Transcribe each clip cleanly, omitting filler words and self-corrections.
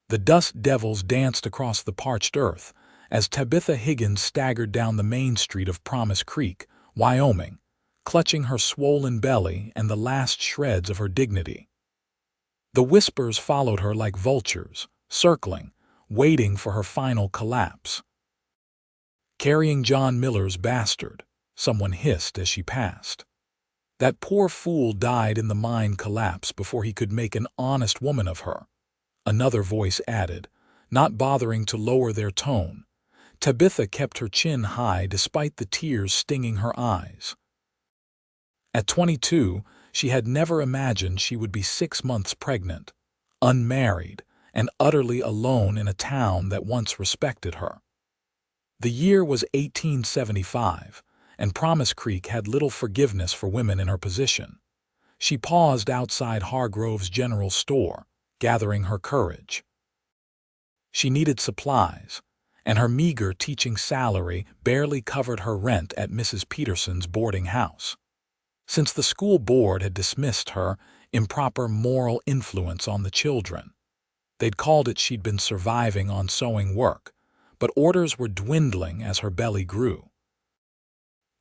The dust devils danced across the parched earth as Tabitha Higgins staggered down the main street of Promise Creek, Wyoming, clutching her swollen belly and the last shreds of her dignity. The whispers followed her like vultures, circling, waiting for her final collapse. "Carrying John Miller's bastard," someone hissed as she passed. "That poor fool died in the mine collapse before he could make an honest woman of her," another voice added, not bothering to lower their tone. Tabitha kept her chin high despite the tears stinging her eyes. At 22, she had never imagined she would be 6 months pregnant, unmarried, and utterly alone in a town that once respected her. The year was 1875, and Promise Creek had little forgiveness for women in her position. She paused outside Hargrove's general store, gathering her courage. She needed supplies, and her meager teaching salary barely covered her rent at Mrs. Peterson's boarding house. Since the school board had dismissed her improper moral influence on the children, they'd called it she'd been surviving on sewing work, but orders were dwindling as her belly grew.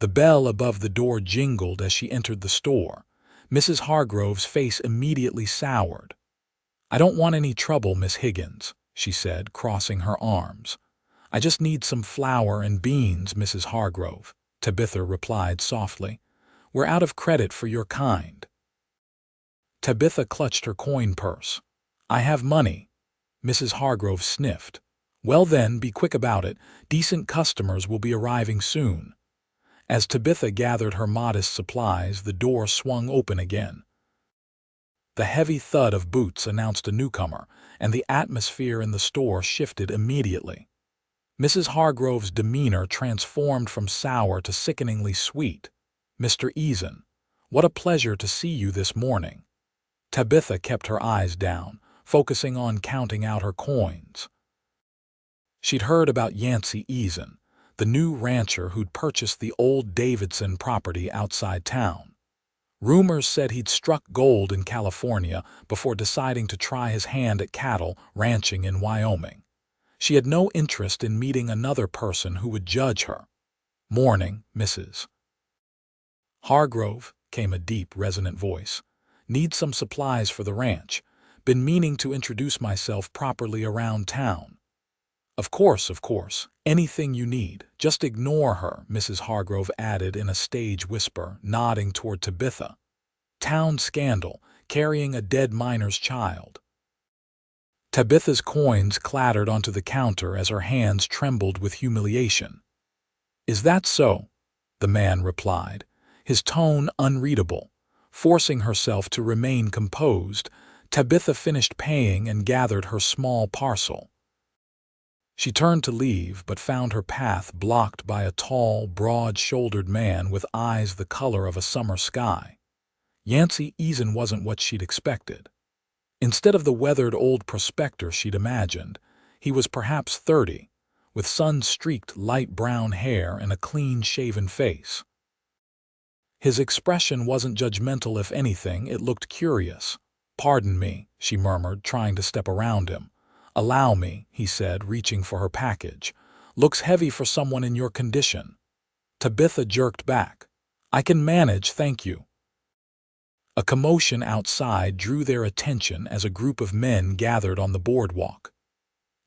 The bell above the door jingled as she entered the store. Mrs. Hargrove's face immediately soured. "I don't want any trouble, Miss Higgins," she said, crossing her arms. "I just need some flour and beans, Mrs. Hargrove," Tabitha replied softly. "We're out of credit for your kind." Tabitha clutched her coin purse. "I have money." Mrs. Hargrove sniffed. "Well then, be quick about it. Decent customers will be arriving soon." As Tabitha gathered her modest supplies, the door swung open again. The heavy thud of boots announced a newcomer, and the atmosphere in the store shifted immediately. Mrs. Hargrove's demeanor transformed from sour to sickeningly sweet. "Mr. Eason, what a pleasure to see you this morning." Tabitha kept her eyes down, focusing on counting out her coins. She'd heard about Yancy Eason, the new rancher who'd purchased the old Davidson property outside town. Rumors said he'd struck gold in California before deciding to try his hand at cattle ranching in Wyoming. She had no interest in meeting another person who would judge her. "Morning, Mrs. Hargrove," came a deep, resonant voice. "Need some supplies for the ranch. Been meaning to introduce myself properly around town." Of course, anything you need. Just ignore her," Mrs. Hargrove added in a stage whisper, nodding toward Tabitha. "Town scandal, carrying a dead miner's child." Tabitha's coins clattered onto the counter as her hands trembled with humiliation. "Is that so?" the man replied, his tone unreadable. Forcing herself to remain composed, Tabitha finished paying and gathered her small parcel. She turned to leave, but found her path blocked by a tall, broad-shouldered man with eyes the color of a summer sky. Yancy Eason wasn't what she'd expected. Instead of the weathered old prospector she'd imagined, he was perhaps 30, with sun-streaked light brown hair and a clean-shaven face. His expression wasn't judgmental. If anything, it looked curious. "Pardon me," she murmured, trying to step around him. "Allow me," he said, reaching for her package. "Looks heavy for someone in your condition." Tabitha jerked back. "I can manage, thank you." A commotion outside drew their attention as a group of men gathered on the boardwalk.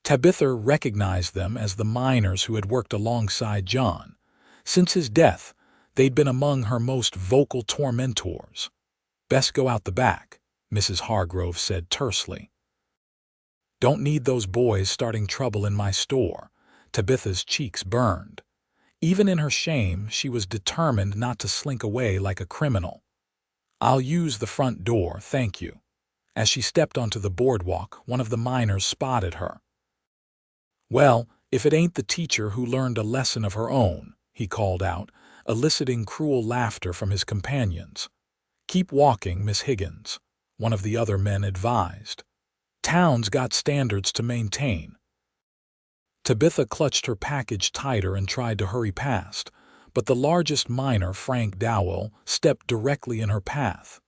Tabitha recognized them as the miners who had worked alongside John. Since his death, they'd been among her most vocal tormentors. "Best go out the back," Mrs. Hargrove said tersely. "Don't need those boys starting trouble in my store." Tabitha's cheeks burned. Even in her shame, she was determined not to slink away like a criminal. "I'll use the front door, thank you." As she stepped onto the boardwalk, one of the miners spotted her. "Well, if it ain't the teacher who learned a lesson of her own," he called out, eliciting cruel laughter from his companions. "Keep walking, Miss Higgins," one of the other men advised. "Town's got standards to maintain." Tabitha clutched her package tighter and tried to hurry past, but the largest miner, Frank Dowell, stepped directly in her path.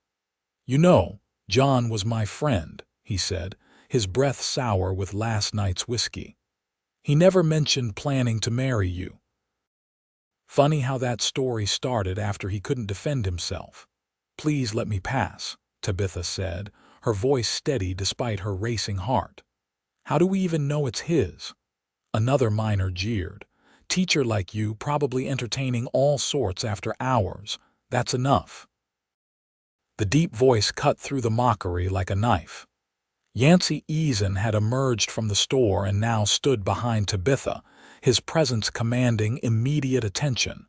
"You know, John was my friend," he said, his breath sour with last night's whiskey. "He never mentioned planning to marry you." Funny how that story started after he couldn't defend himself. "Please let me pass," Tabitha said, her voice steady despite her racing heart. "How do we even know it's his?" Another miner jeered. "Teacher like you probably entertaining all sorts after hours. That's enough." The deep voice cut through the mockery like a knife. Yancy Eason had emerged from the store and now stood behind Tabitha, his presence commanding immediate attention.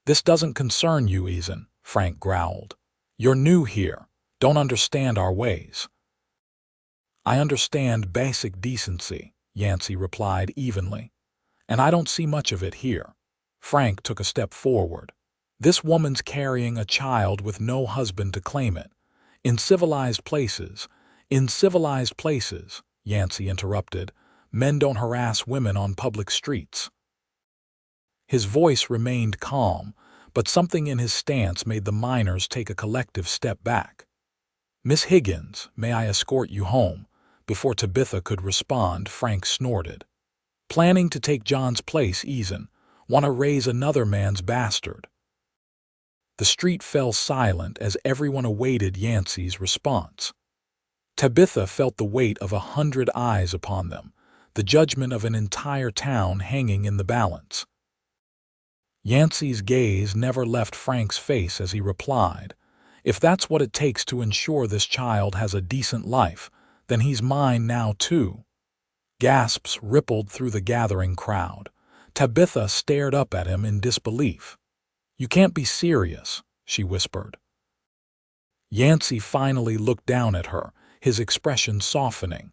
"This doesn't concern you, Eason," Frank growled. "You're new here, don't understand our ways." "I understand basic decency," Yancy replied evenly. "And I don't see much of it here." Frank took a step forward. "This woman's carrying a child with no husband to claim it. In civilized places, Yancy interrupted, men don't harass women on public streets." His voice remained calm, but something in his stance made the miners take a collective step back. "Miss Higgins, may I escort you home?" Before Tabitha could respond, Frank snorted. "Planning to take John's place, Eason. Want to raise another man's bastard." The street fell silent as everyone awaited Yancy's response. Tabitha felt the weight of 100 eyes upon them, the judgment of an entire town hanging in the balance. Yancy's gaze never left Frank's face as he replied, "If that's what it takes to ensure this child has a decent life, then he's mine now too." Gasps rippled through the gathering crowd. Tabitha stared up at him in disbelief. "You can't be serious," she whispered. Yancy finally looked down at her, his expression softening.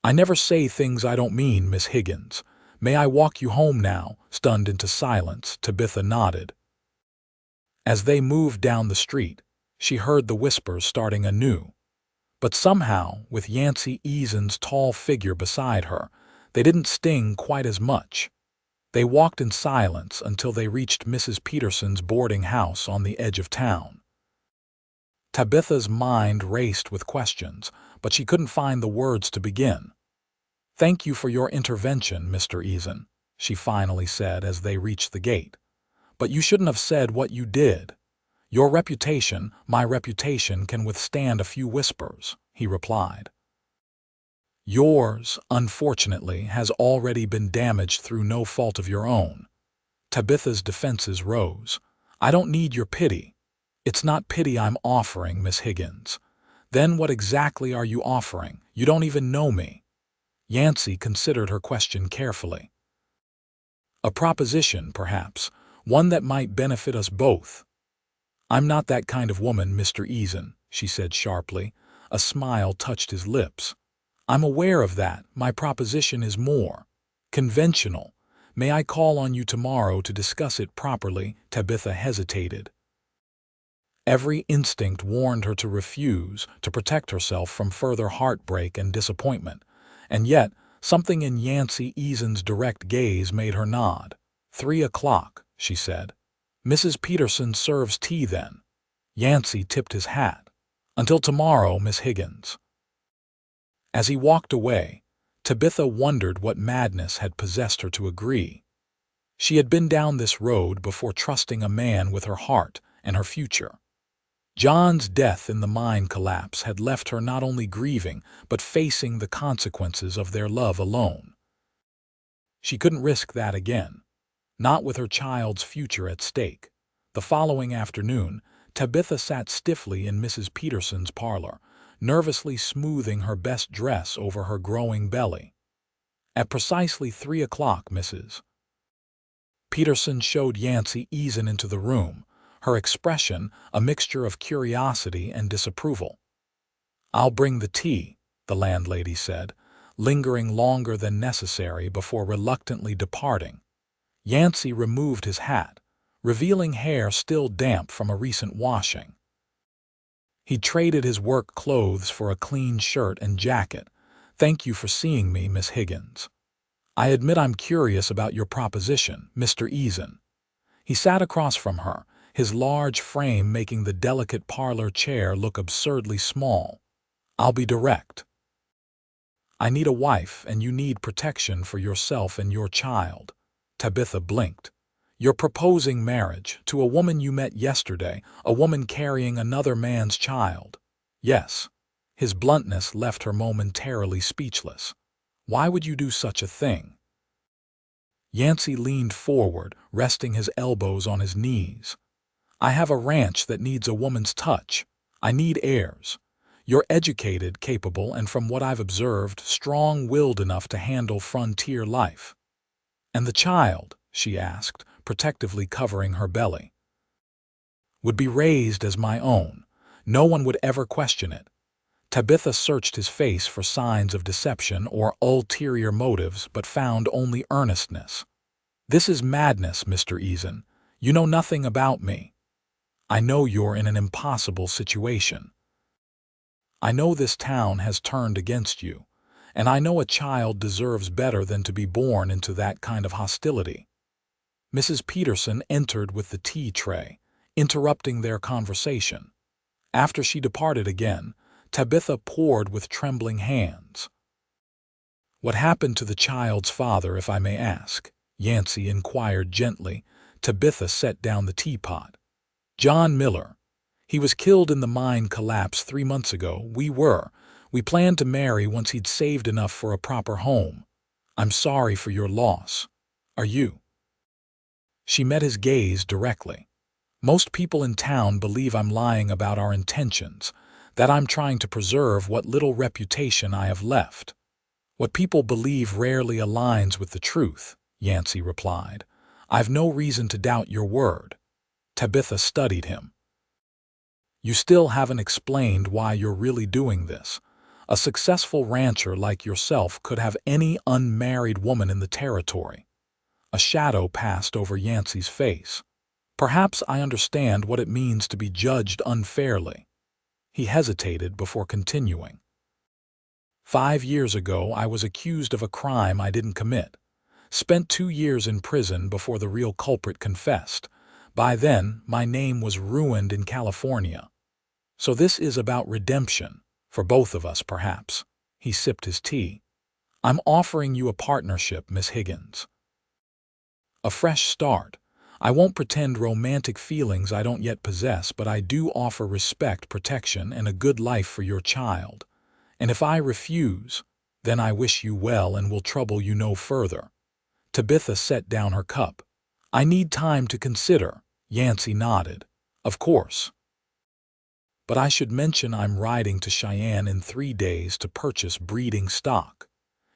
"I never say things I don't mean, Miss Higgins. May I walk you home now?" Stunned into silence, Tabitha nodded. As they moved down the street, she heard the whispers starting anew. But somehow, with Yancy Eason's tall figure beside her, they didn't sting quite as much. They walked in silence until they reached Mrs. Peterson's boarding house on the edge of town. Tabitha's mind raced with questions, but she couldn't find the words to begin. "Thank you for your intervention, Mr. Eason," she finally said as they reached the gate. "But you shouldn't have said what you did." "Your reputation, my reputation can withstand a few whispers," he replied. "Yours, unfortunately, has already been damaged through no fault of your own." Tabitha's defenses rose. "I don't need your pity." "It's not pity I'm offering, Miss Higgins." "Then what exactly are you offering? You don't even know me." Yancy considered her question carefully. "A proposition, perhaps, one that might benefit us both." "I'm not that kind of woman, Mr. Eason," she said sharply. A smile touched his lips. "I'm aware of that. My proposition is more conventional. May I call on you tomorrow to discuss it properly?" Tabitha hesitated. Every instinct warned her to refuse, to protect herself from further heartbreak and disappointment. And yet, something in Yancy Eason's direct gaze made her nod. 3 o'clock, she said. "Mrs. Peterson serves tea then." Yancy tipped his hat. "Until tomorrow, Miss Higgins." As he walked away, Tabitha wondered what madness had possessed her to agree. She had been down this road before trusting a man with her heart and her future. John's death in the mine collapse had left her not only grieving, but facing the consequences of their love alone. She couldn't risk that again, not with her child's future at stake. The following afternoon, Tabitha sat stiffly in Mrs. Peterson's parlor, nervously smoothing her best dress over her growing belly. At precisely 3 o'clock, Mrs. Peterson showed Yancy Eason into the room, her expression a mixture of curiosity and disapproval. "I'll bring the tea," the landlady said, lingering longer than necessary before reluctantly departing. Yancy removed his hat, revealing hair still damp from a recent washing. He traded his work clothes for a clean shirt and jacket. "Thank you for seeing me, Miss Higgins. I admit I'm curious about your proposition, Mr. Eason." He sat across from her, his large frame making the delicate parlor chair look absurdly small. "I'll be direct." I need a wife, and you need protection for yourself and your child. Tabitha blinked. You're proposing marriage to a woman you met yesterday, a woman carrying another man's child. Yes. His bluntness left her momentarily speechless. Why would you do such a thing? Yancy leaned forward, resting his elbows on his knees. I have a ranch that needs a woman's touch. I need heirs. You're educated, capable, and from what I've observed, strong-willed enough to handle frontier life. And the child, she asked, protectively covering her belly, would be raised as my own. No one would ever question it. Tabitha searched his face for signs of deception or ulterior motives, but found only earnestness. This is madness, Mr. Eason. You know nothing about me. I know you're in an impossible situation. I know this town has turned against you, and I know a child deserves better than to be born into that kind of hostility. Mrs. Peterson entered with the tea tray, interrupting their conversation. After she departed again, Tabitha poured with trembling hands. What happened to the child's father, if I may ask? Yancy inquired gently. Tabitha set down the teapot. John Miller. He was killed in the mine collapse 3 months ago. We planned to marry once he'd saved enough for a proper home. I'm sorry for your loss. Are you? She met his gaze directly. Most people in town believe I'm lying about our intentions, that I'm trying to preserve what little reputation I have left. What people believe rarely aligns with the truth, Yancy replied. I've no reason to doubt your word. Tabitha studied him. You still haven't explained why you're really doing this. A successful rancher like yourself could have any unmarried woman in the territory. A shadow passed over Yancy's face. Perhaps I understand what it means to be judged unfairly. He hesitated before continuing. 5 years ago, I was accused of a crime I didn't commit. Spent 2 years in prison before the real culprit confessed. By then, my name was ruined in California. So this is about redemption, for both of us, perhaps. He sipped his tea. I'm offering you a partnership, Miss Higgins. A fresh start. I won't pretend romantic feelings I don't yet possess, but I do offer respect, protection, and a good life for your child. And if I refuse, then I wish you well and will trouble you no further. Tabitha set down her cup. I need time to consider. Yancy nodded. Of course. But I should mention I'm riding to Cheyenne in 3 days to purchase breeding stock.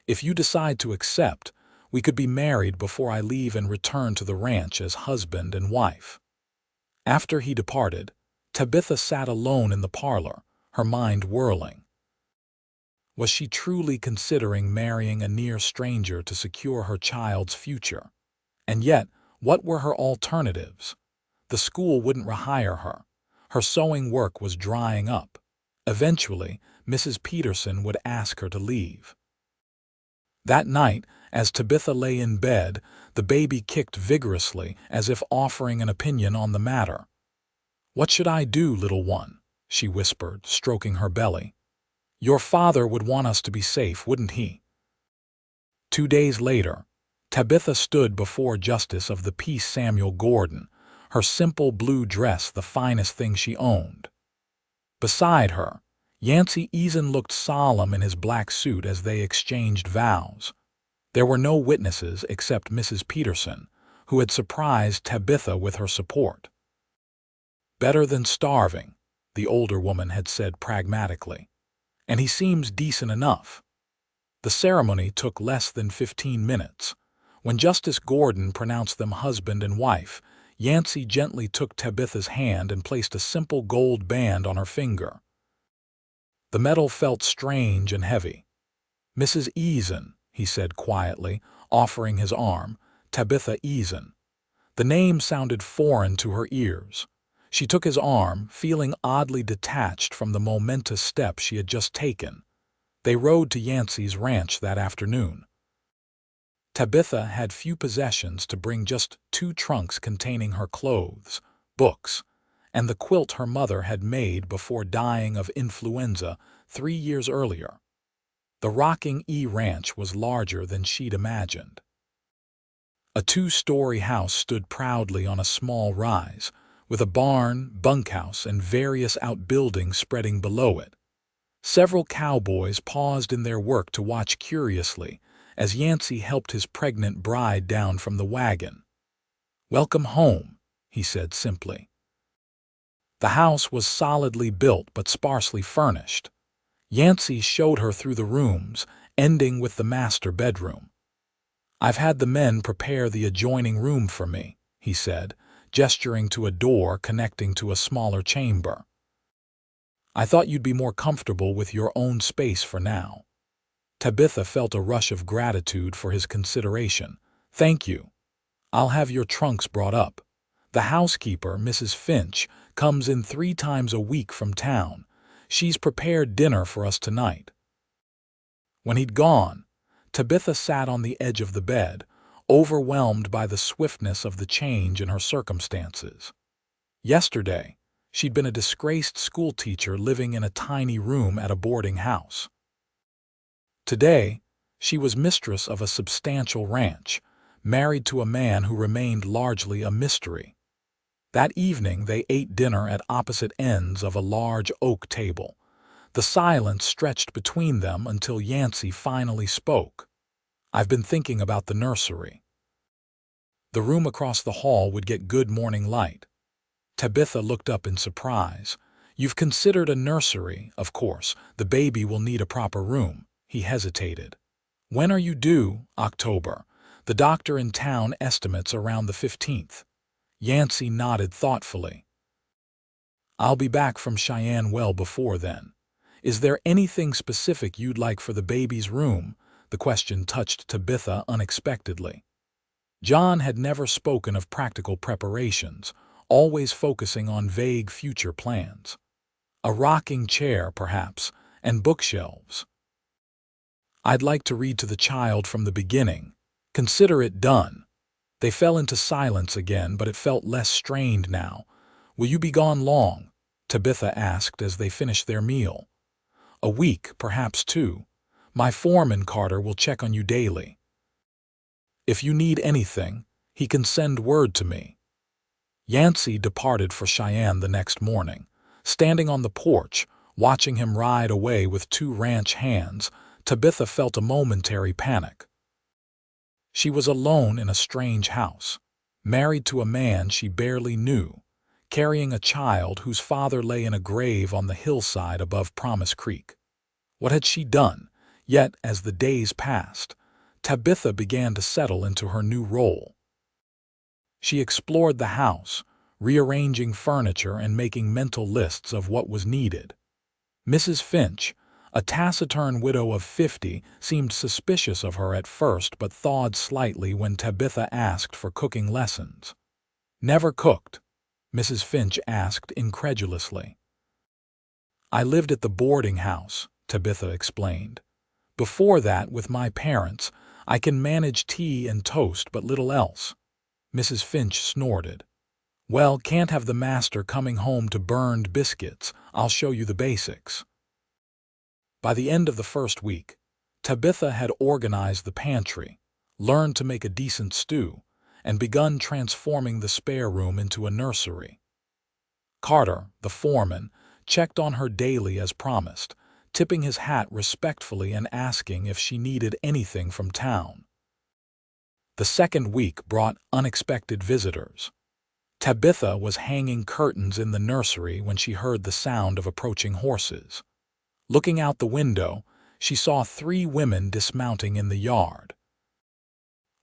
If you decide to accept, we could be married before I leave and return to the ranch as husband and wife. After he departed, Tabitha sat alone in the parlor, her mind whirling. Was she truly considering marrying a near stranger to secure her child's future? And yet, what were her alternatives? The school wouldn't rehire her. Her sewing work was drying up. Eventually, Mrs. Peterson would ask her to leave. That night, as Tabitha lay in bed, the baby kicked vigorously as if offering an opinion on the matter. What should I do, little one? She whispered, stroking her belly. Your father would want us to be safe, wouldn't he? 2 days later, Tabitha stood before Justice of the Peace Samuel Gordon, her simple blue dress the finest thing she owned. Beside her, Yancy Eason looked solemn in his black suit as they exchanged vows. There were no witnesses except Mrs. Peterson, who had surprised Tabitha with her support. Better than starving, the older woman had said pragmatically. And he seems decent enough. The ceremony took less than 15 minutes. When Justice Gordon pronounced them husband and wife, Yancy gently took Tabitha's hand and placed a simple gold band on her finger. The metal felt strange and heavy. Mrs. Eason, he said quietly, offering his arm, Tabitha Eason. The name sounded foreign to her ears. She took his arm, feeling oddly detached from the momentous step she had just taken. They rode to Yancy's ranch that afternoon. Tabitha had few possessions to bring, just 2 trunks containing her clothes, books, and the quilt her mother had made before dying of influenza 3 years earlier. The rocking ranch was larger than she'd imagined. A two-story house stood proudly on a small rise, with a barn, bunkhouse, and various outbuildings spreading below it. Several cowboys paused in their work to watch curiously as Yancy helped his pregnant bride down from the wagon. "Welcome home," he said simply. The house was solidly built but sparsely furnished. Yancy showed her through the rooms, ending with the master bedroom. "I've had the men prepare the adjoining room for me," he said, gesturing to a door connecting to a smaller chamber. "I thought you'd be more comfortable with your own space for now." Tabitha felt a rush of gratitude for his consideration. "Thank you. I'll have your trunks brought up. The housekeeper, Mrs. Finch, comes in 3 times a week from town. She's prepared dinner for us tonight." When he'd gone, Tabitha sat on the edge of the bed, overwhelmed by the swiftness of the change in her circumstances. Yesterday, she'd been a disgraced schoolteacher living in a tiny room at a boarding house. Today, she was mistress of a substantial ranch, married to a man who remained largely a mystery. That evening they ate dinner at opposite ends of a large oak table. The silence stretched between them until Yancy finally spoke. "I've been thinking about the nursery." The room across the hall would get good morning light. Tabitha looked up in surprise. "You've considered a nursery, of course. The baby will need a proper room." He hesitated. "When are you due?" "October. The doctor in town estimates around the 15th. Yancy nodded thoughtfully. "I'll be back from Cheyenne well before then. Is there anything specific you'd like for the baby's room?" The question touched Tabitha unexpectedly. John had never spoken of practical preparations, always focusing on vague future plans. A rocking chair, perhaps, and bookshelves. "I'd like to read to the child from the beginning. Consider it done." They fell into silence again, but it felt less strained now. "Will you be gone long?" Tabitha asked as they finished their meal. "A week, perhaps 2. My foreman, Carter, will check on you daily. If you need anything, he can send word to me." Yancy departed for Cheyenne the next morning. Standing on the porch, watching him ride away with 2 ranch hands, Tabitha felt a momentary panic. She was alone in a strange house, married to a man she barely knew, carrying a child whose father lay in a grave on the hillside above Promise Creek. What had she done? Yet, as the days passed, Tabitha began to settle into her new role. She explored the house, rearranging furniture and making mental lists of what was needed. Mrs. Finch, a taciturn widow of 50, seemed suspicious of her at first but thawed slightly when Tabitha asked for cooking lessons. "Never cooked?" Mrs. Finch asked incredulously. "I lived at the boarding house," Tabitha explained. "Before that, with my parents, I can manage tea and toast but little else." Mrs. Finch snorted. "Well, can't have the master coming home to burned biscuits. I'll show you the basics." By the end of the first week, Tabitha had organized the pantry, learned to make a decent stew, and begun transforming the spare room into a nursery. Carter, the foreman, checked on her daily as promised, tipping his hat respectfully and asking if she needed anything from town. The second week brought unexpected visitors. Tabitha was hanging curtains in the nursery when she heard the sound of approaching horses. Looking out the window, she saw 3 women dismounting in the yard.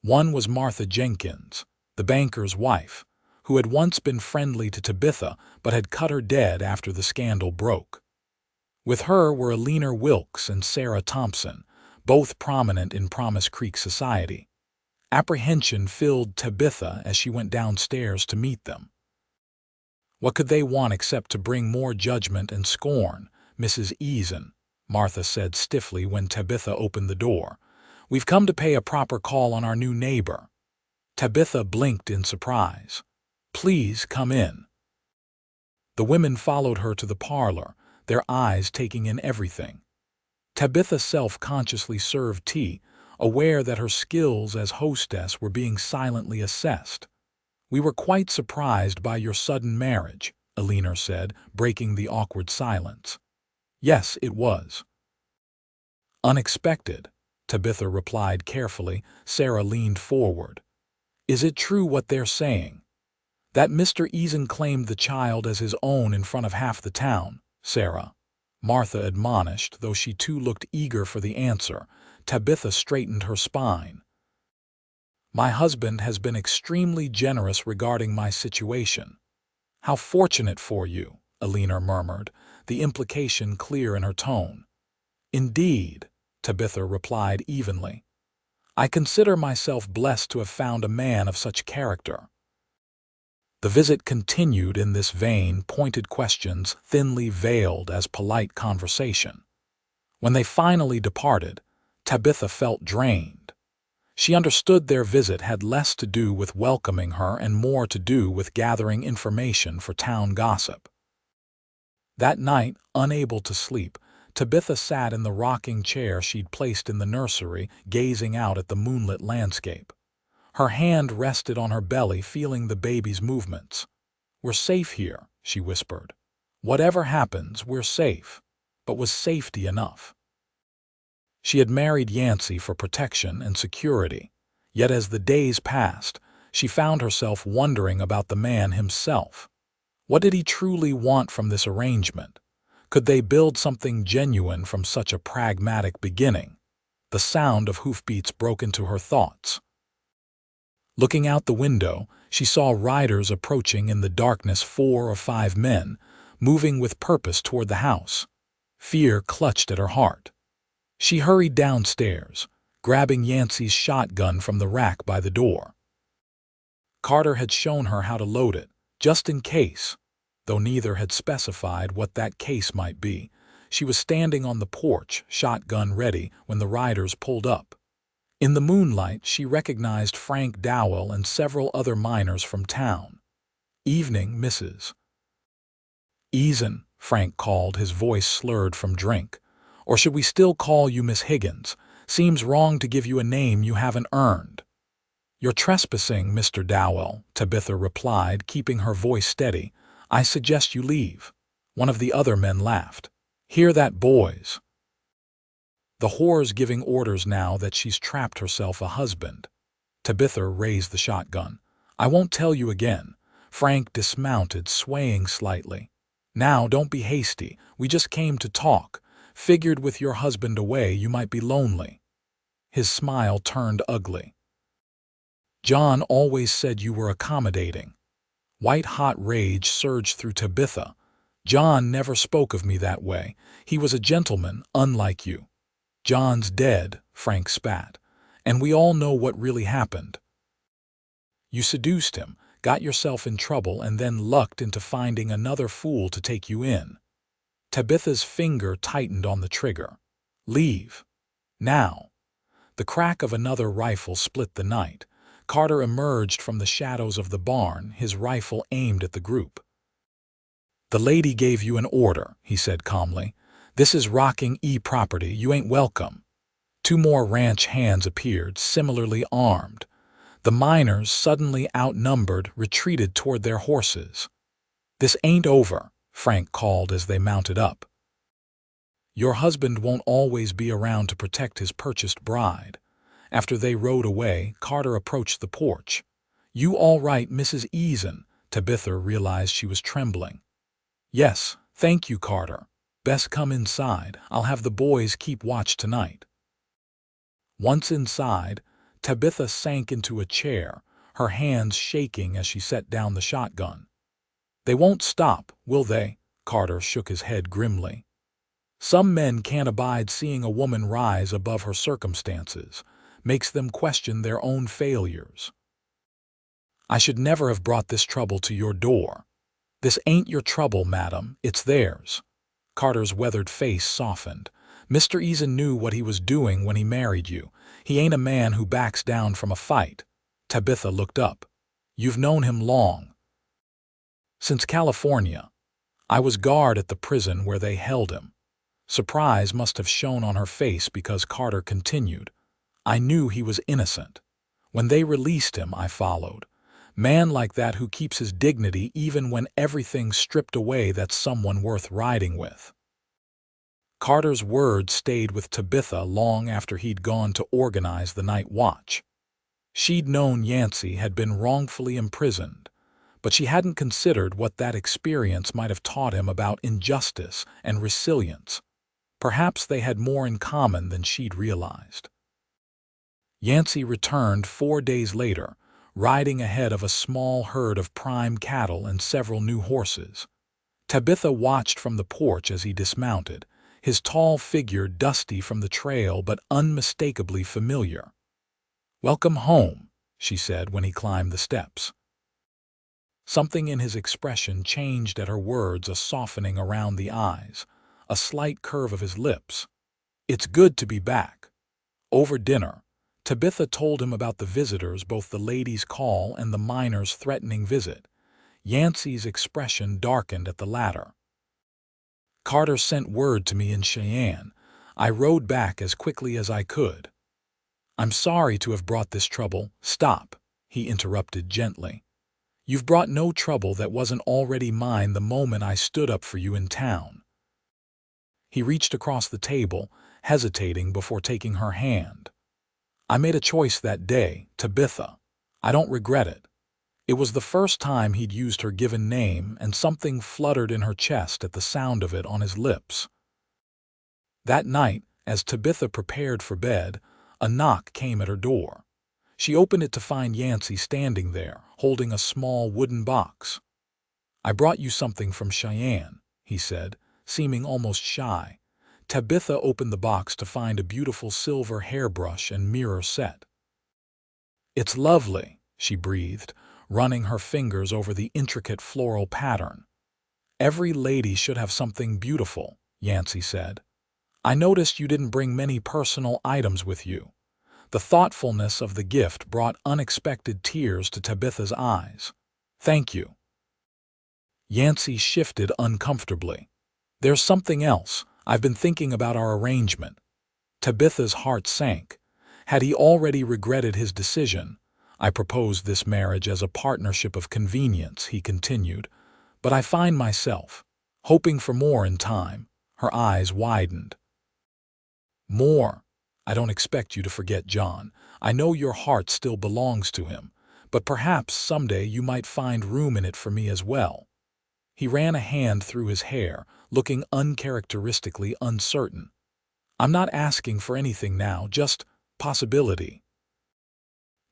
One was Martha Jenkins, the banker's wife, who had once been friendly to Tabitha but had cut her dead after the scandal broke. With her were Alina Wilkes and Sarah Thompson, both prominent in Promise Creek society. Apprehension filled Tabitha as she went downstairs to meet them. What could they want except to bring more judgment and scorn? "Mrs. Eason," Martha said stiffly when Tabitha opened the door. "We've come to pay a proper call on our new neighbor." Tabitha blinked in surprise. "Please come in." The women followed her to the parlor, their eyes taking in everything. Tabitha self-consciously served tea, aware that her skills as hostess were being silently assessed. "We were quite surprised by your sudden marriage," Eleanor said, breaking the awkward silence. "Yes, it was." "Unexpected," Tabitha replied carefully. Sarah leaned forward. "Is it true what they're saying? That Mr. Eason claimed the child as his own in front of half the town, Sarah?" Martha admonished, though she too looked eager for the answer. Tabitha straightened her spine. "My husband has been extremely generous regarding my situation." "How fortunate for you," Eleanor murmured, the implication clear in her tone. "Indeed," Tabitha replied evenly. "I consider myself blessed to have found a man of such character." The visit continued in this vein, pointed questions thinly veiled as polite conversation. When they finally departed, Tabitha felt drained. She understood their visit had less to do with welcoming her and more to do with gathering information for town gossip. That night, unable to sleep, Tabitha sat in the rocking chair she'd placed in the nursery, gazing out at the moonlit landscape. Her hand rested on her belly, feeling the baby's movements. "We're safe here," she whispered. "Whatever happens, we're safe." But was safety enough? She had married Yancy for protection and security, yet as the days passed, she found herself wondering about the man himself. What did he truly want from this arrangement? Could they build something genuine from such a pragmatic beginning? The sound of hoofbeats broke into her thoughts. Looking out the window, she saw riders approaching in the darkness, 4 or 5 men, moving with purpose toward the house. Fear clutched at her heart. She hurried downstairs, grabbing Yancy's shotgun from the rack by the door. Carter had shown her how to load it, just in case. Though neither had specified what that case might be, she was standing on the porch, shotgun ready, when the riders pulled up. In the moonlight, she recognized Frank Dowell and several other miners from town. "Evening, Mrs. Eason," Frank called, his voice slurred from drink. "Or should we still call you Miss Higgins? Seems wrong to give you a name you haven't earned." "You're trespassing, Mr. Dowell," Tabitha replied, keeping her voice steady. "I suggest you leave." One of the other men laughed. "Hear that, boys? The whore's giving orders now that she's trapped herself a husband." Tabitha raised the shotgun. "I won't tell you again." Frank dismounted, swaying slightly. "Now, don't be hasty. We just came to talk. Figured with your husband away you might be lonely." His smile turned ugly. "John always said you were accommodating." White-hot rage surged through Tabitha. "John never spoke of me that way. He was a gentleman, unlike you." "John's dead," Frank spat, "and we all know what really happened. You seduced him, got yourself in trouble, and then lucked into finding another fool to take you in." Tabitha's finger tightened on the trigger. "Leave. Now." The crack of another rifle split the night. Carter emerged from the shadows of the barn, his rifle aimed at the group. "The lady gave you an order," he said calmly. "This is Rocking E property. You ain't welcome." 2 more ranch hands appeared, similarly armed. The miners, suddenly outnumbered, retreated toward their horses. "This ain't over," Frank called as they mounted up. "Your husband won't always be around to protect his purchased bride." After they rode away, Carter approached the porch. "You all right, Mrs. Eason?" Tabitha realized she was trembling. "Yes, thank you, Carter. Best come inside. I'll have the boys keep watch tonight." Once inside, Tabitha sank into a chair, her hands shaking as she set down the shotgun. "They won't stop, will they?" Carter shook his head grimly. "Some men can't abide seeing a woman rise above her circumstances. Makes them question their own failures." "I should never have brought this trouble to your door." "This ain't your trouble, madam, it's theirs." Carter's weathered face softened. "Mr. Eason knew what he was doing when he married you. He ain't a man who backs down from a fight." Tabitha looked up. "You've known him long." "Since California. I was guard at the prison where they held him." Surprise must have shown on her face because Carter continued. I knew he was innocent. When they released him, I followed. Man like that who keeps his dignity even when everything's stripped away, that's someone worth riding with. Carter's words stayed with Tabitha long after he'd gone to organize the night watch. She'd known Yancy had been wrongfully imprisoned, but she hadn't considered what that experience might have taught him about injustice and resilience. Perhaps they had more in common than she'd realized. Yancy returned 4 days later, riding ahead of a small herd of prime cattle and several new horses. Tabitha watched from the porch as he dismounted, his tall figure dusty from the trail but unmistakably familiar. "Welcome home," she said when he climbed the steps. Something in his expression changed at her words, a softening around the eyes, a slight curve of his lips. "It's good to be back." Over dinner, Tabitha told him about the visitors, both the ladies' call and the miners' threatening visit. Yancy's expression darkened at the latter. "Carter sent word to me in Cheyenne. I rode back as quickly as I could." "I'm sorry to have brought this trouble." "Stop," he interrupted gently. "You've brought no trouble that wasn't already mine the moment I stood up for you in town." He reached across the table, hesitating before taking her hand. "I made a choice that day, Tabitha. I don't regret it." It was the first time he'd used her given name, and something fluttered in her chest at the sound of it on his lips. That night, as Tabitha prepared for bed, a knock came at her door. She opened it to find Yancy standing there, holding a small wooden box. "I brought you something from Cheyenne," he said, seeming almost shy. Tabitha opened the box to find a beautiful silver hairbrush and mirror set. "It's lovely," she breathed, running her fingers over the intricate floral pattern. "Every lady should have something beautiful," Yancy said. "I noticed you didn't bring many personal items with you." The thoughtfulness of the gift brought unexpected tears to Tabitha's eyes. "Thank you." Yancy shifted uncomfortably. "There's something else. I've been thinking about our arrangement." Tabitha's heart sank. Had he already regretted his decision? "I proposed this marriage as a partnership of convenience," he continued, "but I find myself hoping for more in time." Her eyes widened. "More? I don't expect you to forget John. I know your heart still belongs to him, but perhaps someday you might find room in it for me as well." He ran a hand through his hair, looking uncharacteristically uncertain. "I'm not asking for anything now, just possibility."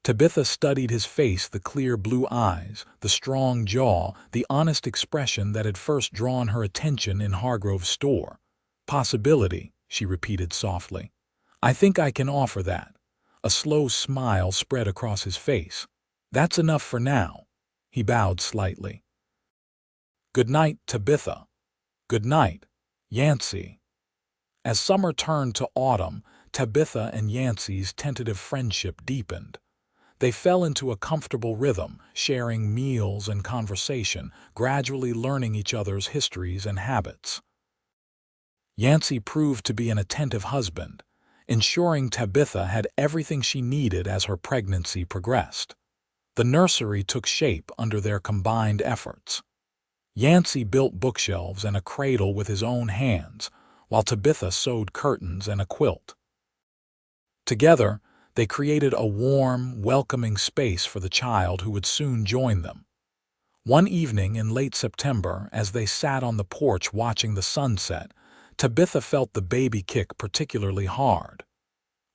Tabitha studied his face, the clear blue eyes, the strong jaw, the honest expression that had first drawn her attention in Hargrove's store. "Possibility," she repeated softly. "I think I can offer that." A slow smile spread across his face. "That's enough for now." He bowed slightly. "Good night, Tabitha." "Good night, Yancy." As summer turned to autumn, Tabitha and Yancy's tentative friendship deepened. They fell into a comfortable rhythm, sharing meals and conversation, gradually learning each other's histories and habits. Yancy proved to be an attentive husband, ensuring Tabitha had everything she needed as her pregnancy progressed. The nursery took shape under their combined efforts. Yancy built bookshelves and a cradle with his own hands, while Tabitha sewed curtains and a quilt. Together, they created a warm, welcoming space for the child who would soon join them. One evening in late September, as they sat on the porch watching the sunset, Tabitha felt the baby kick particularly hard.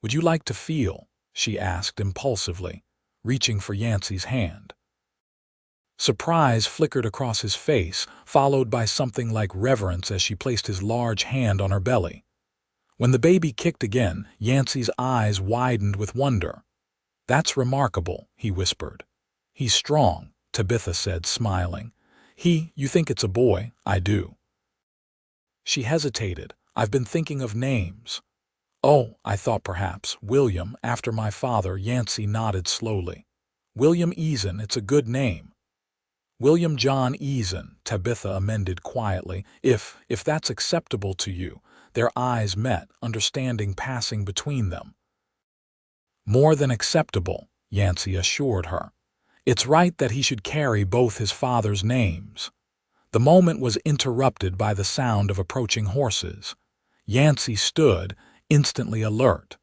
"Would you like to feel?" she asked impulsively, reaching for Yancy's hand. Surprise flickered across his face, followed by something like reverence as she placed his large hand on her belly. When the baby kicked again, Yancy's eyes widened with wonder. "That's remarkable," he whispered. "He's strong," Tabitha said, smiling. You think it's a boy?" "I do." She hesitated. "I've been thinking of names." "Oh, I thought perhaps William, after my father." Yancy nodded slowly. "William Eason, it's a good name." "William John Eason," Tabitha amended quietly. If that's acceptable to you." Their eyes met, understanding passing between them. "More than acceptable," Yancy assured her. "It's right that he should carry both his father's names." The moment was interrupted by the sound of approaching horses. Yancy stood, instantly alert.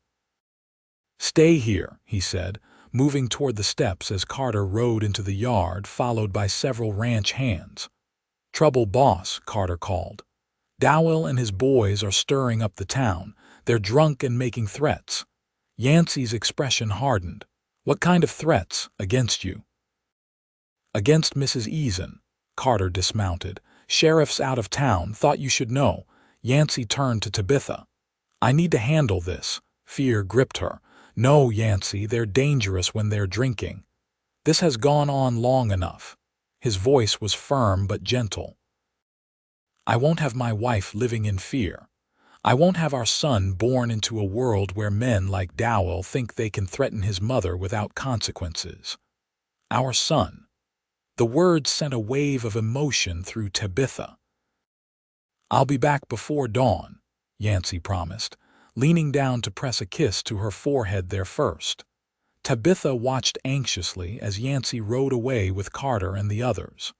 "Stay here," he said, moving toward the steps as Carter rode into the yard, followed by several ranch hands. "Trouble, boss," Carter called. "Dowell and his boys are stirring up the town. They're drunk and making threats." Yancy's expression hardened. "What kind of threats? Against you?" "Against Mrs. Eason." Carter dismounted. "Sheriff's out of town. Thought you should know." Yancy turned to Tabitha. "I need to handle this." Fear gripped her. "No, Yancy, they're dangerous when they're drinking. This has gone on long enough." His voice was firm but gentle. "I won't have my wife living in fear. I won't have our son born into a world where men like Dowell think they can threaten his mother without consequences. Our son." The words sent a wave of emotion through Tabitha. "I'll be back before dawn," Yancy promised, leaning down to press a kiss to her forehead there first. Tabitha watched anxiously as Yancy rode away with Carter and the others.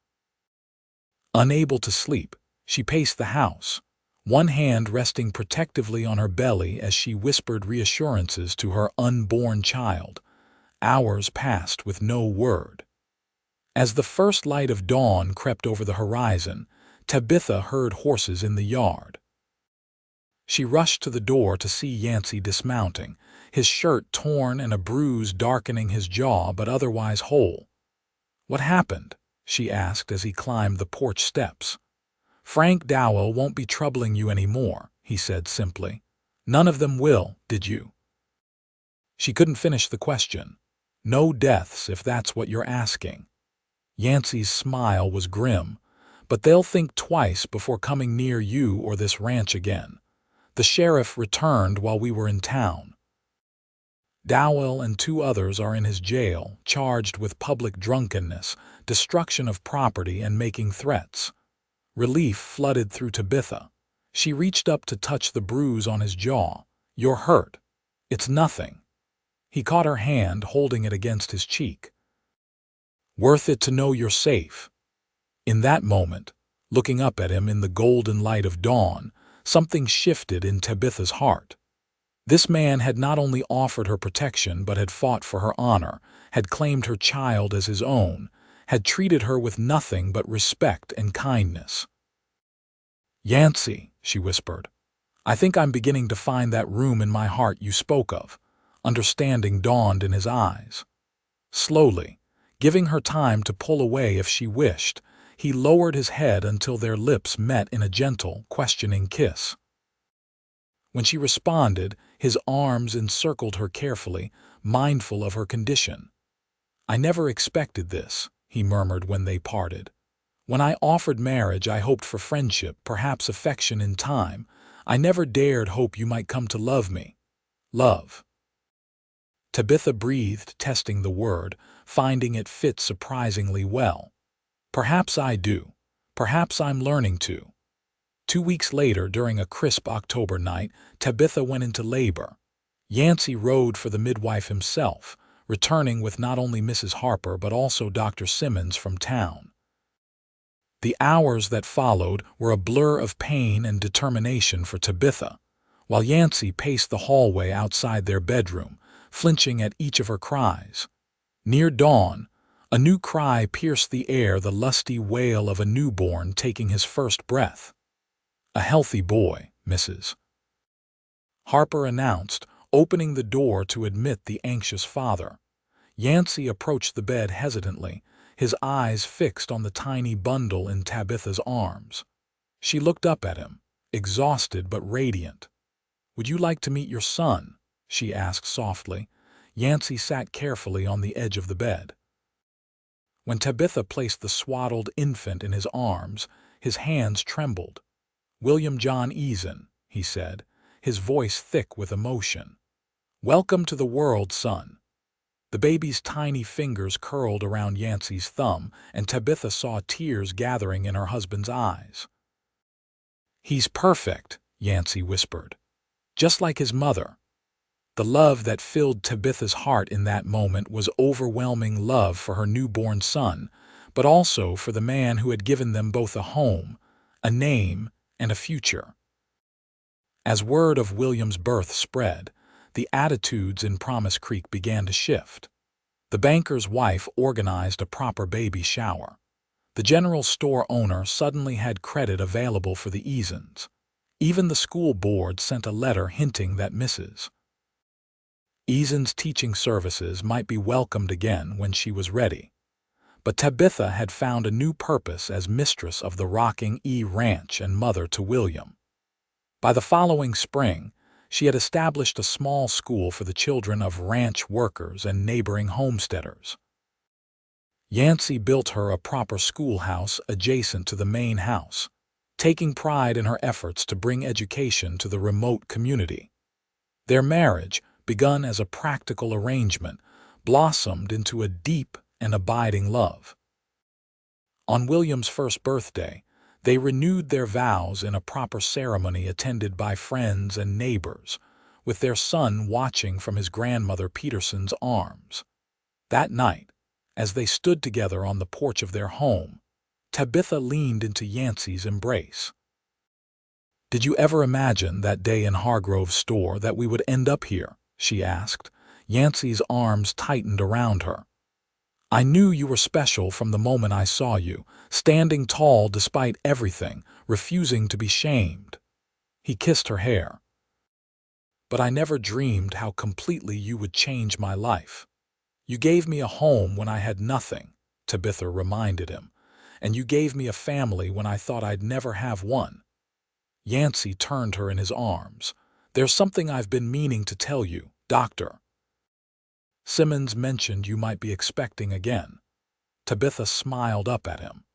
Unable to sleep, she paced the house, one hand resting protectively on her belly as she whispered reassurances to her unborn child. Hours passed with no word. As the first light of dawn crept over the horizon, Tabitha heard horses in the yard. She rushed to the door to see Yancy dismounting, his shirt torn and a bruise darkening his jaw but otherwise whole. "What happened?" she asked as he climbed the porch steps. "Frank Dowell won't be troubling you anymore," he said simply. "None of them will, did you?" She couldn't finish the question. "No deaths, if that's what you're asking." Yancy's smile was grim. "But they'll think twice before coming near you or this ranch again. The sheriff returned while we were in town. Dowell and 2 others are in his jail, charged with public drunkenness, destruction of property, and making threats." Relief flooded through Tabitha. She reached up to touch the bruise on his jaw. "You're hurt." "It's nothing." He caught her hand, holding it against his cheek. "Worth it to know you're safe." In that moment, looking up at him in the golden light of dawn, something shifted in Tabitha's heart. This man had not only offered her protection but had fought for her honor, had claimed her child as his own, had treated her with nothing but respect and kindness. "Yancy," she whispered, "I think I'm beginning to find that room in my heart you spoke of." Understanding dawned in his eyes. Slowly, giving her time to pull away if she wished, he lowered his head until their lips met in a gentle, questioning kiss. When she responded, his arms encircled her carefully, mindful of her condition. "I never expected this," he murmured when they parted. "When I offered marriage, I hoped for friendship, perhaps affection in time. I never dared hope you might come to love me." "Love." Tabitha breathed, testing the word, finding it fit surprisingly well. "Perhaps I do. Perhaps I'm learning to." 2 weeks later, during a crisp October night, Tabitha went into labor. Yancy rode for the midwife himself, returning with not only Mrs. Harper but also Dr. Simmons from town. The hours that followed were a blur of pain and determination for Tabitha, while Yancy paced the hallway outside their bedroom, flinching at each of her cries. Near dawn, a new cry pierced the air, the lusty wail of a newborn taking his first breath. "A healthy boy, Mrs. Harper announced, opening the door to admit the anxious father. Yancy approached the bed hesitantly, his eyes fixed on the tiny bundle in Tabitha's arms. She looked up at him, exhausted but radiant. "Would you like to meet your son?" she asked softly. Yancy sat carefully on the edge of the bed. When Tabitha placed the swaddled infant in his arms, his hands trembled. "William John Eason," he said, his voice thick with emotion. "Welcome to the world, son." The baby's tiny fingers curled around Yancy's thumb, and Tabitha saw tears gathering in her husband's eyes. "He's perfect," Yancy whispered. Just like his mother. The love that filled Tabitha's heart in that moment was overwhelming love for her newborn son, but also for the man who had given them both a home, a name, and a future. As word of William's birth spread, the attitudes in Promise Creek began to shift. The banker's wife organized a proper baby shower. The general store owner suddenly had credit available for the Easons. Even the school board sent a letter hinting that Mrs. Eason's teaching services might be welcomed again when she was ready. But Tabitha had found a new purpose as mistress of the Rocking E Ranch and mother to William. By the following spring, she had established a small school for the children of ranch workers and neighboring homesteaders. Yancy built her a proper schoolhouse adjacent to the main house, taking pride in her efforts to bring education to the remote community. Their marriage, begun as a practical arrangement, blossomed into a deep and abiding love. On William's first birthday, they renewed their vows in a proper ceremony attended by friends and neighbors, with their son watching from his grandmother Peterson's arms. That night, as they stood together on the porch of their home, Tabitha leaned into Yancy's embrace. "Did you ever imagine that day in Hargrove's store that we would end up here?" she asked. Yancy's arms tightened around her. "I knew you were special from the moment I saw you, standing tall despite everything, refusing to be shamed." He kissed her hair. "But I never dreamed how completely you would change my life. You gave me a home when I had nothing," Tabitha reminded him, "and you gave me a family when I thought I'd never have one." Yancy turned her in his arms. "There's something I've been meaning to tell you, Doctor. Simmons mentioned you might be expecting again." Tabitha smiled up at him.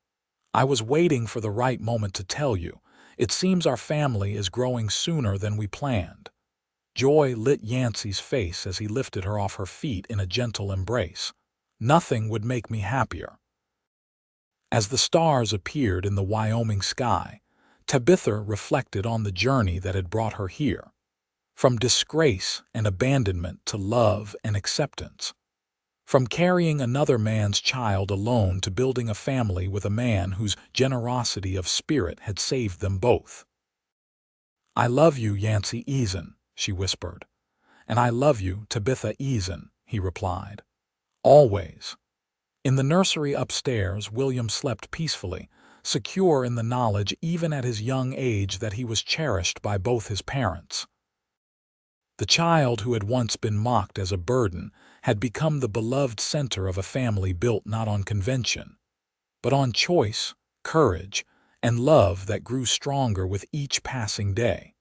"I was waiting for the right moment to tell you. It seems our family is growing sooner than we planned." Joy lit Yancy's face as he lifted her off her feet in a gentle embrace. "Nothing would make me happier." As the stars appeared in the Wyoming sky, Tabitha reflected on the journey that had brought her here. From disgrace and abandonment to love and acceptance. From carrying another man's child alone to building a family with a man whose generosity of spirit had saved them both. "I love you, Yancy Eason," she whispered. "And I love you, Tabitha Eason," he replied. "Always." In the nursery upstairs, William slept peacefully, secure in the knowledge even at his young age that he was cherished by both his parents. The child who had once been mocked as a burden had become the beloved center of a family built not on convention, but on choice, courage, and love that grew stronger with each passing day.